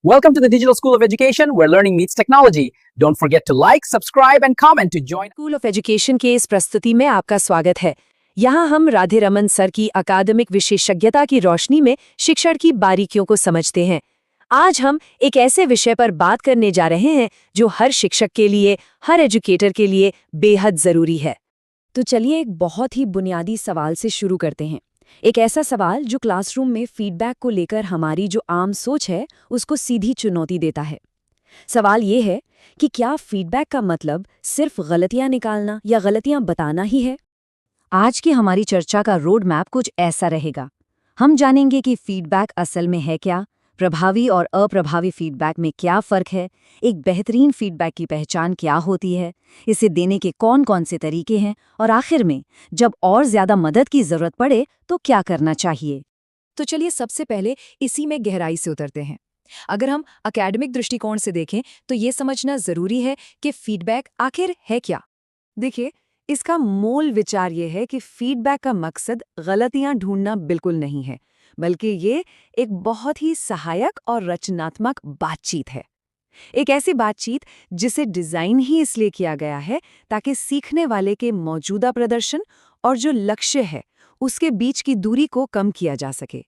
Welcome to the Digital School of Education, where learning meets technology. Don't forget to like, subscribe, and comment to join. School of education के इस प्रस्तुति में आपका स्वागत है। यहाँ हम राधे रमन सर की अकादमिक विशेषज्ञता की रोशनी में शिक्षण की बारीकियों को समझते हैं। आज हम एक ऐसे विषय पर बात करने जा रहे हैं जो हर शिक्षक के लिए, हर एजुकेटर के लिए बेहद जरूरी है। तो चलिए एक बहुत ही बुनियादी सवाल से शुरू करते हैं। एक ऐसा सवाल जो क्लासरूम में फीडबैक को लेकर हमारी जो आम सोच है उसको सीधी चुनौती देता है। सवाल ये है कि क्या फीडबैक का मतलब सिर्फ गलतियां निकालना या गलतियां बताना ही है? आज की हमारी चर्चा का रोड मैप कुछ ऐसा रहेगा। हम जानेंगे कि फीडबैक असल में है क्या, प्रभावी और अप्रभावी फीडबैक में क्या फ़र्क है, एक बेहतरीन फीडबैक की पहचान क्या होती है, इसे देने के कौन-कौन से तरीके हैं और आखिर में जब और ज़्यादा मदद की ज़रूरत पड़े तो क्या करना चाहिए। तो चलिए सबसे पहले इसी में गहराई से उतरते हैं। अगर हम एकेडमिक दृष्टिकोण से देखें तो ये समझना ज़रूरी है कि फीडबैक आखिर है क्या। देखिए, इसका मूल विचार ये है कि फीडबैक का मकसद गलतियां ढूंढना बिल्कुल नहीं है, बल्कि ये एक बहुत ही सहायक और रचनात्मक बातचीत है। एक ऐसी बातचीत जिसे डिज़ाइन ही इसलिए किया गया है ताकि सीखने वाले के मौजूदा प्रदर्शन और जो लक्ष्य है उसके बीच की दूरी को कम किया जा सके।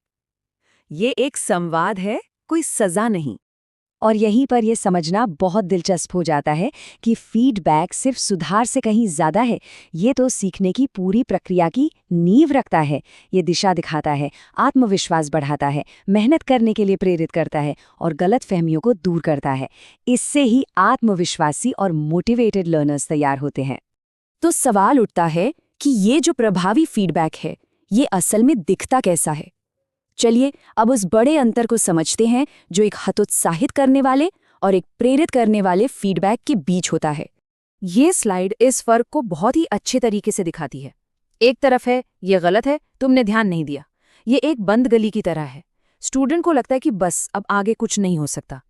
ये एक संवाद है, कोई सज़ा नहीं। और यहीं पर यह समझना बहुत दिलचस्प हो जाता है कि फीडबैक सिर्फ सुधार से कहीं ज़्यादा है। ये तो सीखने की पूरी प्रक्रिया की नींव रखता है। ये दिशा दिखाता है, आत्मविश्वास बढ़ाता है, मेहनत करने के लिए प्रेरित करता है और गलतफहमियों को दूर करता है। इससे ही आत्मविश्वासी और मोटिवेटेड लर्नर्स तैयार होते हैं। तो सवाल उठता है कि ये जो प्रभावी फीडबैक है, ये असल में दिखता कैसा है? चलिए अब उस बड़े अंतर को समझते हैं जो एक हतोत्साहित करने वाले और एक प्रेरित करने वाले फीडबैक के बीच होता है। ये स्लाइड इस फर्क को बहुत ही अच्छे तरीके से दिखाती है। एक तरफ है ये गलत है, तुमने ध्यान नहीं दिया। ये एक बंद गली की तरह है, स्टूडेंट को लगता है कि बस अब आगे कुछ नहीं हो सकता।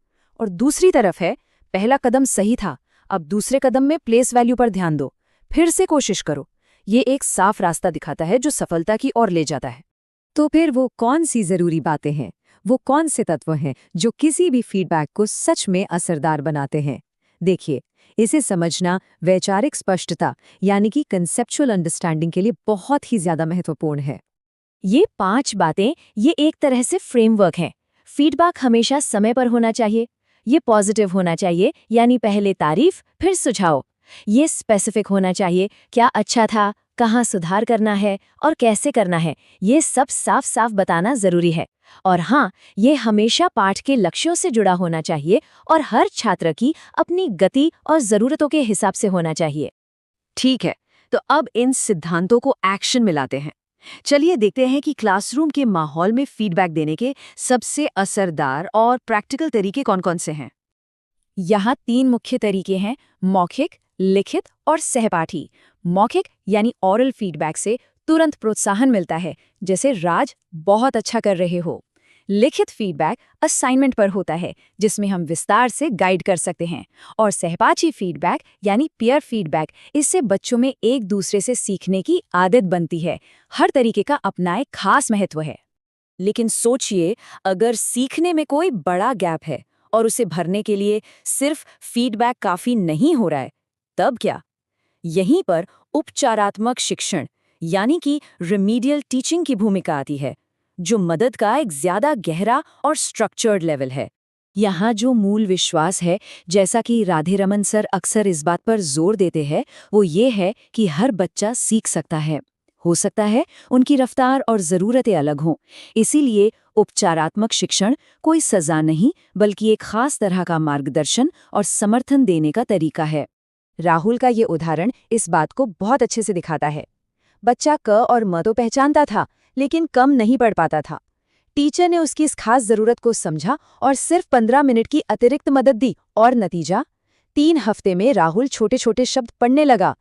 और दूसरी तरफ है पहला कदम सही था, अब दूसरे कदम में प्लेस वैल्यू पर ध्यान दो, फिर से कोशिश करो। ये एक साफ रास्ता दिखाता है जो सफलता की ओर ले जाता है। तो फिर वो कौन सी ज़रूरी बातें हैं, वो कौन से तत्व हैं जो किसी भी फीडबैक को सच में असरदार बनाते हैं? देखिए, इसे समझना वैचारिक स्पष्टता यानी कि कंसेप्चुअल अंडरस्टैंडिंग के लिए बहुत ही ज़्यादा महत्वपूर्ण है। ये 5 बातें ये एक तरह से फ्रेमवर्क हैं। फीडबैक हमेशा समय पर होना चाहिए, ये पॉजिटिव होना चाहिए यानी पहले तारीफ फिर सुझाव, ये स्पेसिफिक होना चाहिए, क्या अच्छा था, कहाँ सुधार करना है और कैसे करना है, ये सब साफ साफ बताना जरूरी है। और हाँ, ये हमेशा पाठ के लक्ष्यों से जुड़ा होना चाहिए और हर छात्र की अपनी गति और ज़रूरतों के हिसाब से होना चाहिए। ठीक है, तो अब इन सिद्धांतों को एक्शन में लाते हैं। चलिए देखते हैं कि क्लासरूम के माहौल में फीडबैक देने के सबसे असरदार और प्रैक्टिकल तरीके कौन-कौन से हैं। यहाँ 3 मुख्य तरीके हैं, मौखिक, लिखित और सहपाठी। मौखिक यानी ऑरल फीडबैक से तुरंत प्रोत्साहन मिलता है, जैसे राज बहुत अच्छा कर रहे हो। लिखित फीडबैक असाइनमेंट पर होता है, जिसमें हम विस्तार से गाइड कर सकते हैं। और सहपाठी फीडबैक यानी पीयर फीडबैक, इससे बच्चों में एक दूसरे से सीखने की आदत बनती है। हर तरीके का अपना एक खास महत्व है। लेकिन सोचिए, अगर सीखने में कोई बड़ा गैप है और उसे भरने के लिए सिर्फ फीडबैक काफ़ी नहीं हो रहा है, तब क्या? यहीं पर उपचारात्मक शिक्षण यानी कि रिमीडियल टीचिंग की भूमिका आती है, जो मदद का एक ज्यादा गहरा और स्ट्रक्चर्ड लेवल है। यहाँ जो मूल विश्वास है, जैसा कि राधे रमन सर अक्सर इस बात पर जोर देते हैं, वो ये है कि हर बच्चा सीख सकता है। हो सकता है उनकी रफ्तार और ज़रूरतें अलग हों। इसीलिए उपचारात्मक शिक्षण कोई सज़ा नहीं, बल्कि एक खास तरह का मार्गदर्शन और समर्थन देने का तरीका है। राहुल का ये उदाहरण इस बात को बहुत अच्छे से दिखाता है। बच्चा क और म तो पहचानता था, लेकिन कम नहीं पढ़ पाता था। टीचर ने उसकी इस खास ज़रूरत को समझा और सिर्फ 15 मिनट की अतिरिक्त मदद दी, और नतीजा 3 हफ्ते में राहुल छोटे छोटे शब्द पढ़ने लगा।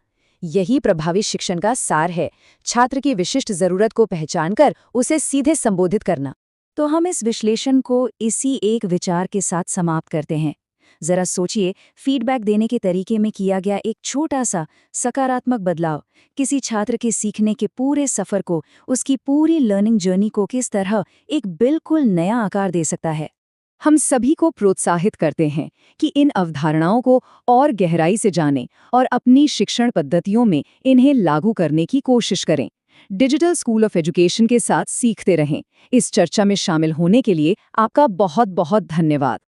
यही प्रभावी शिक्षण का सार है, छात्र की विशिष्ट ज़रूरत को पहचानकर उसे सीधे संबोधित करना। तो हम इस विश्लेषण को इसी एक विचार के साथ समाप्त करते हैं। जरा सोचिए, फीडबैक देने के तरीके में किया गया एक छोटा सा सकारात्मक बदलाव किसी छात्र के सीखने के पूरे सफर को, उसकी पूरी लर्निंग जर्नी को किस तरह एक बिल्कुल नया आकार दे सकता है। हम सभी को प्रोत्साहित करते हैं कि इन अवधारणाओं को और गहराई से जानें और अपनी शिक्षण पद्धतियों में इन्हें लागू करने की कोशिश करें। डिजिटल स्कूल ऑफ एजुकेशन के साथ सीखते रहें। इस चर्चा में शामिल होने के लिए आपका बहुत बहुत धन्यवाद।